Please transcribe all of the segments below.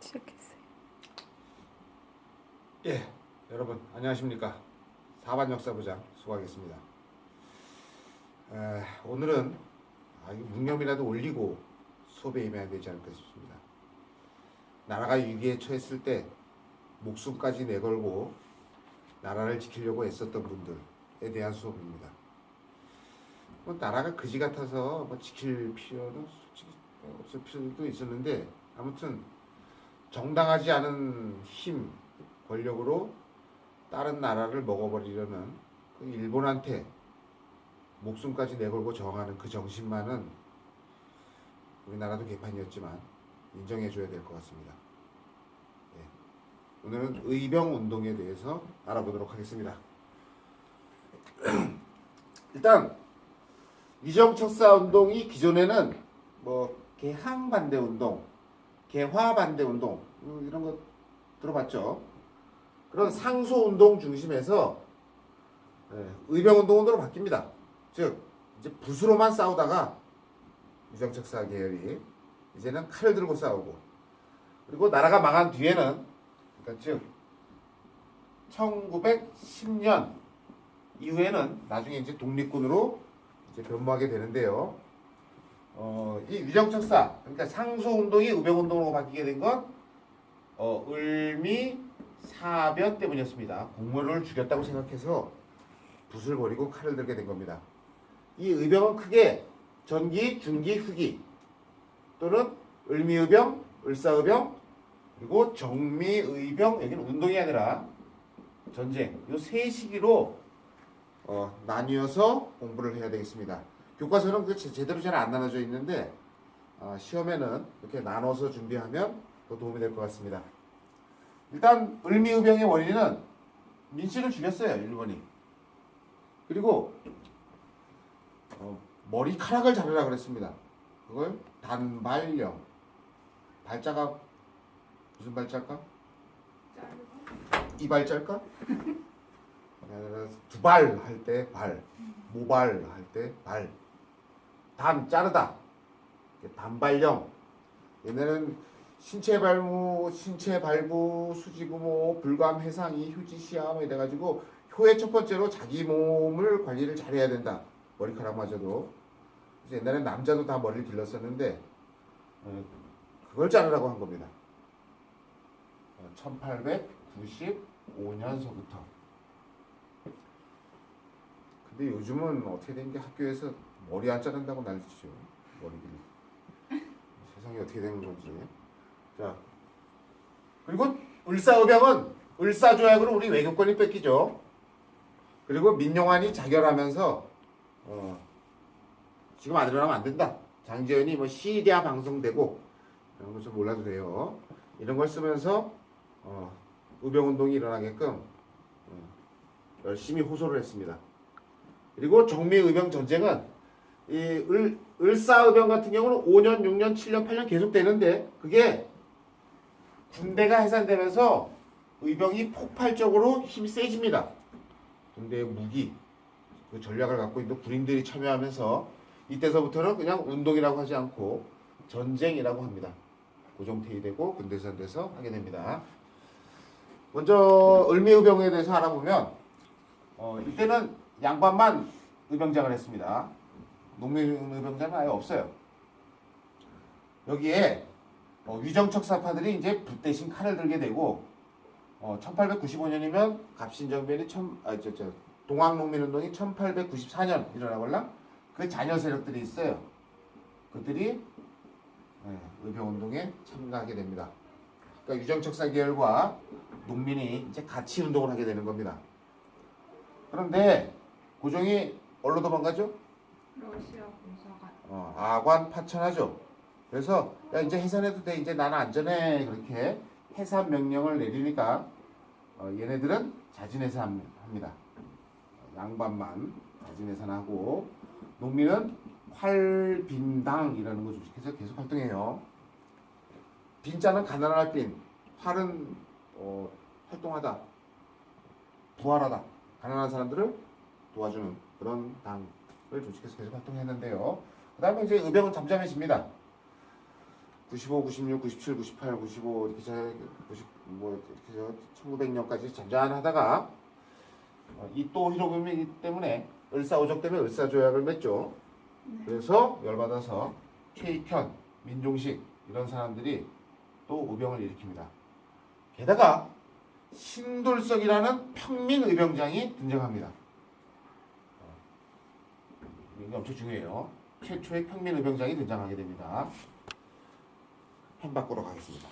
시작했어요. 예, 여러분 안녕하십니까. 4반 역사부장 수고하겠습니다. 오늘은 묵념이라도 올리고 수업에 임해야 되지 않을까 싶습니다. 나라가 위기에 처했을 때 목숨까지 내걸고 나라를 지키려고 애썼던 분들에 대한 수업입니다. 나라가 그지 같아서 지킬 필요는 솔직히 없을 필요도 있었는데, 아무튼 정당하지 않은 힘, 권력으로 다른 나라를 먹어버리려는 그 일본한테 목숨까지 내걸고 저항하는 그 정신만은 우리나라도 개판이었지만 인정해줘야 될 것 같습니다. 예. 오늘은 의병운동에 대해서 알아보도록 하겠습니다. 일단 위정척사운동이 기존에는 개항반대운동, 개화반대운동 이런 거 들어봤죠? 그런 상소운동 중심에서 의병운동으로 바뀝니다. 즉 이제 붓으로만 싸우다가 위정척사 계열이 이제는 칼을 들고 싸우고, 그리고 나라가 망한 뒤에는, 그러니까 즉 1910년 이후에는 나중에 이제 독립군으로 이제 변모하게 되는데요. 이 위정척사, 그러니까 상소운동이 의병운동으로 바뀌게 된 건 을미 사변 때문이었습니다. 공무원을 죽였다고 생각해서 붓을 버리고 칼을 들게 된 겁니다. 이 의병은 크게 전기, 중기, 후기 또는 을미의병, 을사의병, 그리고 정미의병, 여기는 운동이 아니라 전쟁, 이 세 시기로 나뉘어서 공부를 해야 되겠습니다. 교과서는 그 제대로 잘 안 나눠져 있는데 시험에는 이렇게 나눠서 준비하면 더 도움이 될 것 같습니다. 일단 을미의병의 원인은 민씨를 죽였어요, 일본이. 그리고 머리카락을 자르라 그랬습니다. 그걸 단발령. 발자가 무슨 발자일까? 이발자일까? 두발 할 때 발, 모발 할 때 발. 단 자르다. 단발령. 얘네는 신체 발부, 수지구모, 불감, 해상이, 휴지, 시암 이래가지고 효의 첫 번째로 자기 몸을 관리를 잘해야 된다. 머리카락마저도. 그래서 옛날엔 남자도 다 머리를 길렀었는데 그걸 자르라고 한 겁니다. 1895년서부터. 근데 요즘은 어떻게 된 게 학교에서 머리 안 자른다고 난리치죠. 머리를. 세상이 어떻게 되는 건지. 자, 그리고 을사의병은 을사조약으로 우리 외교권이 뺏기죠. 그리고 민용환이 자결하면서 지금 안 일어나면 안 된다. 장지현이 시리아 방송되고 이런 거 좀 몰라도 돼요. 이런 걸 쓰면서 의병운동이 일어나게끔 열심히 호소를 했습니다. 그리고 정미의병 전쟁은 이 을사의병 같은 경우는 5년, 6년, 7년, 8년 계속 되는데, 그게 군대가 해산되면서 의병이 폭발적으로 힘이 세집니다. 군대의 무기, 그 전략을 갖고 있는 군인들이 참여하면서 이때서부터는 그냥 운동이라고 하지 않고 전쟁이라고 합니다. 고정태위되고 군대 해산돼서 하게 됩니다. 먼저 을미의병에 대해서 알아보면 이때는 양반만 의병장을 했습니다. 농민의병장은 아예 없어요. 여기에 위정척사파들이 이제 붓 대신 칼을 들게 되고 1895년이면 갑신정변이 동학농민운동이 1894년 일어나걸랑 그 자녀 세력들이 있어요. 그들이 의병운동에 참가하게 됩니다. 그러니까 위정척사 계열과 농민이 이제 같이 운동을 하게 되는 겁니다. 그런데 고종이 어디로 도망가죠? 러시아 공사관. 아관 파천하죠. 그래서 야, 이제 해산해도 돼, 이제 나는 안전해, 그렇게 해산 명령을 내리니까 얘네들은 자진해산합니다. 양반만 자진해산하고 농민은 활빈당이라는 거 주식해서 계속 활동해요. 빈자는 가난할 빈, 활은 활동하다, 부활하다, 가난한 사람들을 도와주는 그런 당을 조직해서 계속 활동했는데요. 그 다음에 이제 의병은 잠잠해집니다. 95, 96, 97, 98, 95 이렇게 90 뭐 이렇게 해서 1900년까지 잔잔하다가 이또 히로부미 때문에 을사오적 때문에 을사조약을 맺죠. 네. 그래서 열받아서 최익현, 민종식 이런 사람들이 또 의병을 일으킵니다. 게다가 신돌석이라는 평민 의병장이 등장합니다. 이게 엄청 중요해요. 최초의 평민 의병장이 등장하게 됩니다. 펜 바꾸러 가겠습니다.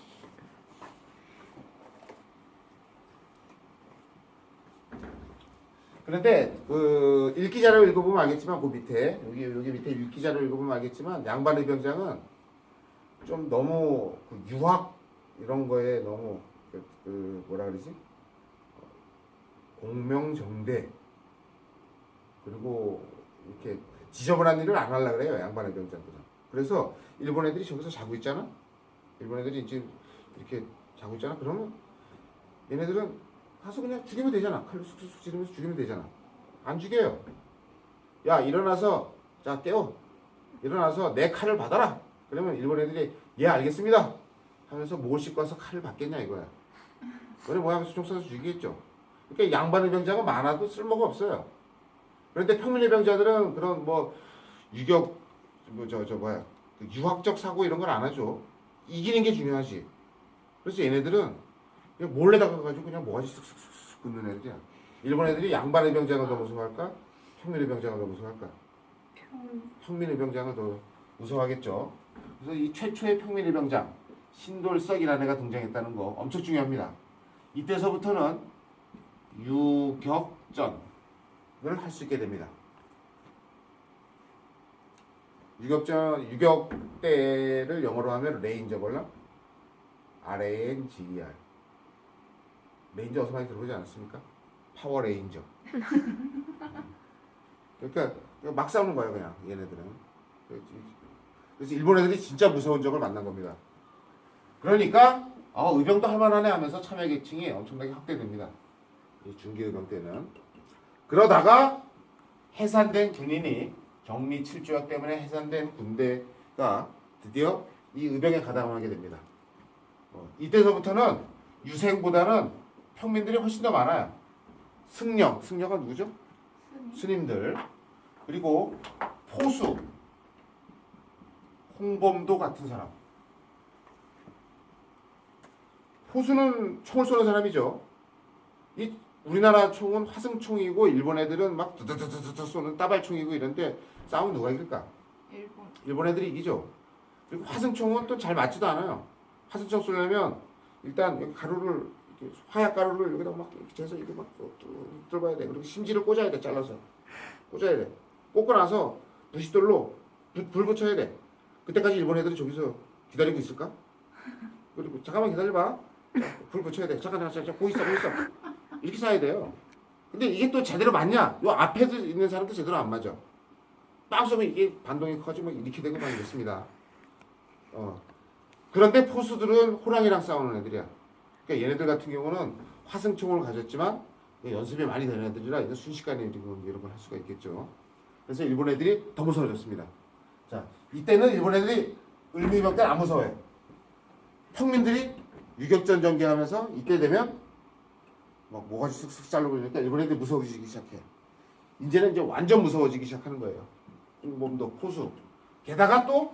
그런데 그 일기자를 읽어보면 알겠지만 그 밑에 여기 밑에 일기자를 읽어보면 알겠지만 양반 의병장은 좀 너무 그 유학 이런 거에 너무 그 뭐라 그러지? 공명정대 그리고 이렇게 지저분한 일을 안 하려고 그래요. 양반 의병장들은. 그래서 일본 애들이 저기서 자고 있잖아. 일본 애들이 이제 이렇게 자고 있잖아. 그러면 얘네들은 가서 그냥 죽이면 되잖아. 칼로 쑥쑥 찌르면서 죽이면 되잖아. 안 죽여요. 야 일어나서 자 깨워. 일어나서 내 칼을 받아라. 그러면 일본 애들이 예 알겠습니다 하면서 목을 씻고 와서 칼을 받겠냐 이거야. 너네 뭐 하면서 총 쏴서 죽이겠죠. 그러니까 양반 의병자가 많아도 쓸모가 없어요. 그런데 평민 의병자들은 그런 뭐 유격 뭐야 그 유학적 사고 이런 걸 안 하죠. 이기는 게 중요하지. 그래서 얘네들은 그냥 몰래 다가가지고 그냥 뭐가지 쓱쓱쓱 긋는 애들이야. 일본 애들이 양반 의병장을 더 무서워할까? 평민 의병장을 더 무서워할까? 평민 의병장을 더 무서워하겠죠. 그래서 이 최초의 평민 의병장 신돌석이라는 애가 등장했다는 거 엄청 중요합니다. 이때서부터는 유격전을 할 수 있게 됩니다. 유격대를 영어로 하면 레인저 몰라? RANGER 레인저 어서 많이 들어보지 않았습니까? 파워레인저. 그러니까 막 싸우는 거예요 그냥 얘네들은. 그래서 일본 애들이 진짜 무서운 적을 만난 겁니다. 그러니까 의병도 할만하네 하면서 참여 계층이 엄청나게 확대됩니다. 이 중기 의병 때는. 그러다가 해산된 군인이 경미 7조약 때문에 해산된 군대가 드디어 이 의병에 가담하게 됩니다. 이때서부터는 유생보다는 평민들이 훨씬 더 많아요. 승려가 누구죠? 스님들. 그리고 포수, 홍범도 같은 사람. 포수는 총을 쏘는 사람이죠. 이 우리나라 총은 화승총이고 일본 애들은 막 두두두두두 쏘는 따발총이고 이런데 싸우면 누가 이길까? 일본 애들이 이기죠. 그리고 화승총은 또 잘 맞지도 않아요. 화승총 쏘려면 일단 여기 가루를 화약 가루를 여기다 막 이렇게 재서 이렇게 막 뚫어봐야 돼. 그리고 심지를 꽂아야 돼. 잘라서 꽂아야 돼. 꽂고 나서 부싯돌로 불 붙여야 돼. 그때까지 일본 애들이 저기서 기다리고 있을까? 그리고 잠깐만 기다려봐. 자, 불 붙여야 돼. 잠깐 고 있어. 이렇게 쏴야 돼요. 근데 이게 또 제대로 맞냐? 요 앞에 있는 사람도 제대로 안 맞아. 딱 쏘면 이게 반동이 커지고 이렇게 되고 막 이렇습니다. 그런데 포수들은 호랑이랑 싸우는 애들이야. 그러니까 얘네들 같은 경우는 화승총을 가졌지만 연습이 많이 되는 애들이라 이거 순식간에 이런 걸 할 수가 있겠죠. 그래서 일본 애들이 더 무서워졌습니다. 자, 이때는 일본 애들이 을미병 때는 안 무서워요. 평민들이 유격전 전개하면서 이때 되면 막 뭐가지 쓱쓱 자르고 이러니까 일본 애들이 무서워지기 시작해. 이제는 이제 완전 무서워지기 시작하는 거예요. 몸도 포수. 게다가 또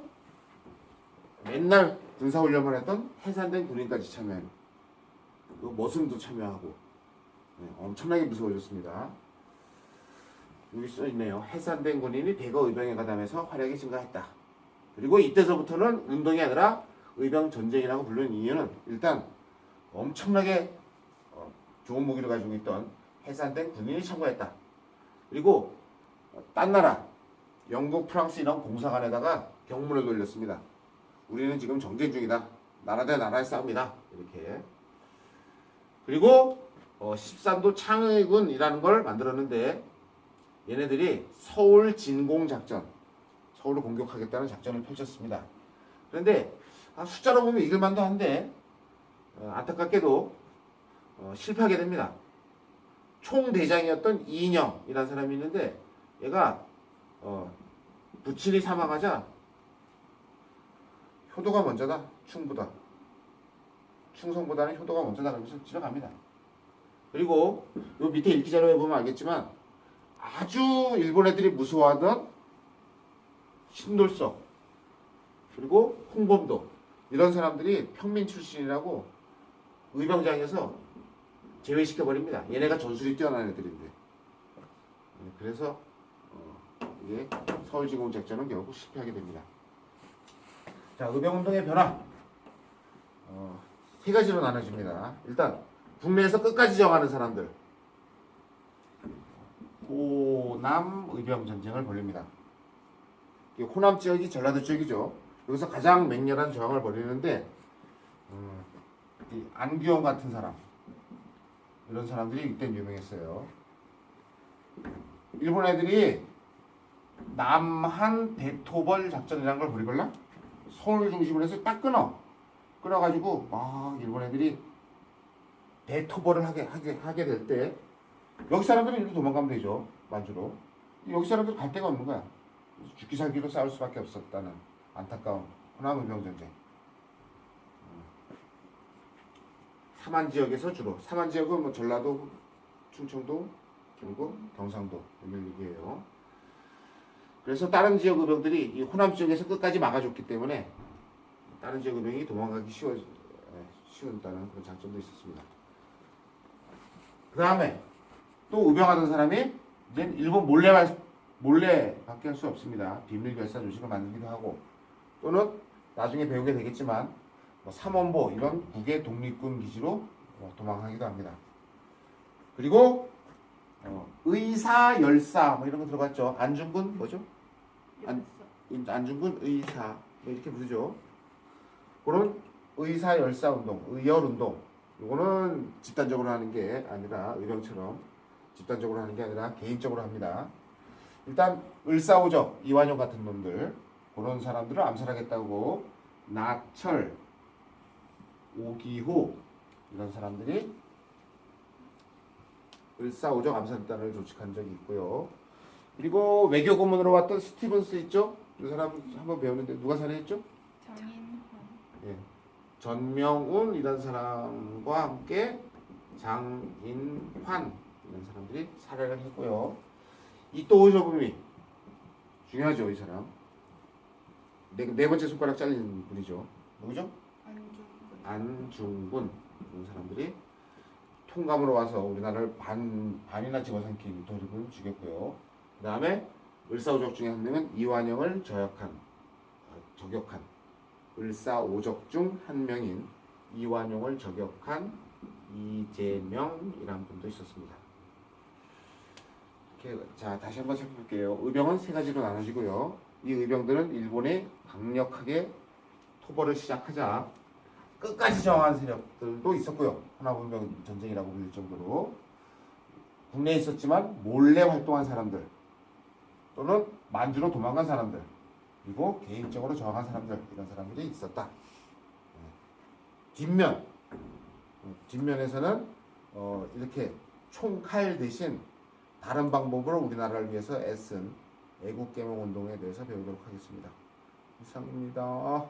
맨날 군사훈련만 했던 해산된 군인까지 참여해요. 또 머슴도 참여하고 엄청나게 무서워졌습니다. 여기 써있네요. 해산된 군인이 대거 의병에 가담해서 활약이 증가했다. 그리고 이때서부터는 운동이 아니라 의병 전쟁이라고 부르는 이유는 일단 엄청나게 좋은 무기를 가지고 있던 해산된 군인이 참가했다. 그리고 딴 나라 영국, 프랑스 이런 공사관에다가 경문을 돌렸습니다. 우리는 지금 정전 중이다. 나라 대 나라의 싸움이다. 이렇게. 그리고 13도 창의군이라는 걸 만들었는데 얘네들이 서울 진공 작전, 서울을 공격하겠다는 작전을 펼쳤습니다. 그런데 숫자로 보면 이길 만도 한데 안타깝게도 실패하게 됩니다. 총대장이었던 이인영이라는 사람이 있는데 얘가 부친이 사망하자 효도가 먼저다. 충보다. 충성보다는 효도가 먼저다. 그러면서 집에 갑니다. 그리고 요 밑에 읽기 자료에 보면 알겠지만 아주 일본 애들이 무서워하던 신돌석 그리고 홍범도 이런 사람들이 평민 출신이라고 의병장에서 제외시켜 버립니다. 얘네가 전술이 뛰어난 애들인데. 그래서 이게 서울진공 작전은 결국 실패하게 됩니다. 자, 의병운동의 변화 세 가지로 나눠집니다. 일단 국내에서 끝까지 저항하는 사람들 호남 의병 전쟁을 벌입니다. 이 호남 지역이 전라도 지역이죠. 여기서 가장 맹렬한 저항을 벌이는데 이 안규영 같은 사람 이런 사람들이 이때 유명했어요. 일본 애들이 남한 대토벌 작전이라는 걸 벌이걸라 서울 중심으로 해서 딱 끊어가지고 막 일본 애들이 대토벌을 하게 될 때 여기 사람들은 이리로 도망가면 되죠. 만주로. 여기 사람들 갈 데가 없는 거야. 죽기 살기로 싸울 수밖에 없었다는 안타까운 호남 의병 전쟁. 삼안 지역에서 주로 삼안 지역은 뭐 전라도, 충청도, 그리고 경상도 이런 얘기예요. 그래서 다른 지역 의병들이 이 호남 지역에서 끝까지 막아줬기 때문에 다른 지역 의병이 도망가기 쉬웠다는 그런 장점도 있었습니다. 그 다음에 또 의병하던 사람이 이제 일본 몰래밖에 할 수 없습니다. 비밀 결사 조직을 만들기도 하고 또는 나중에 배우게 되겠지만 뭐 삼원보 이런 국외 독립군 기지로 도망가기도 합니다. 그리고 의사 열사 뭐 이런 거 들어봤죠? 안중근 뭐죠? 안중근 의사 뭐 이렇게 부르죠. 그런 의사 열사 운동, 의열 운동 이거는 집단적으로 하는 게 아니라 의병처럼 집단적으로 하는 게 아니라 개인적으로 합니다. 일단 을사오적 이완용 같은 놈들 그런 사람들을 암살하겠다고 나철, 오기호 이런 사람들이 을사오적 암살단을 조직한 적이 있고요. 그리고 외교 고문으로 왔던 스티븐스 있죠? 이 사람 한번 배웠는데 누가 살해했죠? 장인환. 예. 전명운 이런 사람과 함께 장인환 이런 사람들이 살해를 했고요. 이토 오쇼부미 중요하죠. 이 사람 네 번째 손가락 잘린 분이죠. 누구죠? 안중근 이런 사람들이 통감으로 와서 우리나라를 반이나 집어삼킨 도립을 죽였고요. 그 다음에 을사오적 중에 한 명은 이완영을 저격한 을사오적 중 한 명인 이완용을 저격한 이재명이라는 분도 있었습니다. 이렇게, 자, 다시 한번 살펴볼게요. 의병은 세 가지로 나눠지고요. 이 의병들은 일본에 강력하게 토벌을 시작하자 끝까지 저항한 세력들도 있었고요. 하나문명 전쟁이라고 불릴 정도로 국내에 있었지만 몰래 활동한 사람들 또는 만주로 도망간 사람들 그리고 개인적으로 저항한 사람들 이런 사람들이 있었다. 뒷면에서는 이렇게 총칼 대신 다른 방법으로 우리나라를 위해서 애쓴 애국개몽운동에 대해서 배우도록 하겠습니다. 이상입니다.